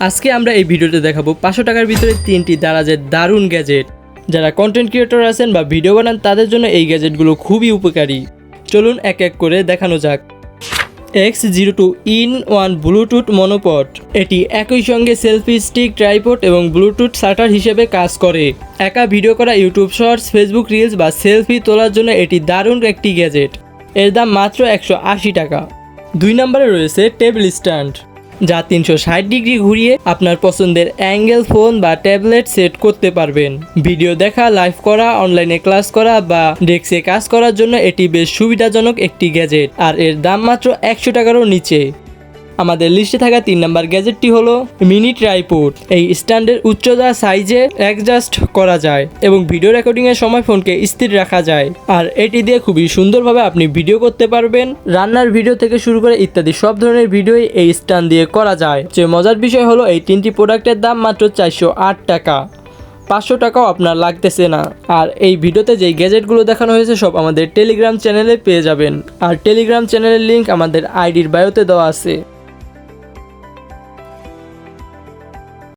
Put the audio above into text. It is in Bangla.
আজকে আমরা এই ভিডিওতে দেখাবো 500 টাকার ভিতরে 3টি দারাজের দারুণ গ্যাজেট। যারা কন্টেন্ট ক্রিয়েটর আছেন বা ভিডিও বানান তাদের জন্য এই গ্যাজেটগুলো খুবই উপকারী। চলুন এক এক করে দেখানো যাক। X02 in-1 Bluetooth monopod. এটি একই সঙ্গে সেলফি স্টিক, ট্রাইপড এবং ব্লুটুথ শাটার হিসেবে কাজ করে। একা ভিডিও করা, ইউটিউব শর্টস, ফেসবুক রিলস বা সেলফি তোলার জন্য এটি দারুণ একটি গ্যাজেট। এর দাম মাত্র 180 টাকা। 2 নম্বরে রয়েছে টেবিল স্ট্যান্ড, যা 360 ডিগ্রি ঘুরিয়ে আপনার পছন্দের অ্যাঙ্গেল ফোন বা ট্যাবলেট সেট করতে পারবেন। ভিডিও দেখা, লাইভ করা, অনলাইনে ক্লাস করা বা ডেস্কে কাজ করার জন্য এটি বেশ সুবিধাজনক একটি গ্যাজেট, আর এর দাম মাত্র 100 টাকারও নিচে। আমাদের লিস্টে থাকা 3 নম্বর গ্যাজেটটি হলো মিনি ট্রাইপড। এই স্ট্যান্ডের উচ্চতা সাইজে অ্যাডজাস্ট করা যায় এবং ভিডিও রেকর্ডিংয়ের সময় ফোনকে স্থির রাখা যায়। আর এটি দিয়ে খুবই সুন্দরভাবে আপনি ভিডিও করতে পারবেন। রান্নার ভিডিও থেকে শুরু করে ইত্যাদি সব ধরনের ভিডিওই এই স্ট্যান্ড দিয়ে করা যায়। যে মজার বিষয় হলো এই 3টি প্রোডাক্টের দাম মাত্র 408 টাকা। 500 টাকাও আপনার লাগতেছে না। আর এই ভিডিওতে যেই গ্যাজেটগুলো দেখানো হয়েছে সব আমাদের টেলিগ্রাম চ্যানেলে পেয়ে যাবেন। আর টেলিগ্রাম চ্যানেলের লিঙ্ক আমাদের আইডির বায়োতে দেওয়া আছে।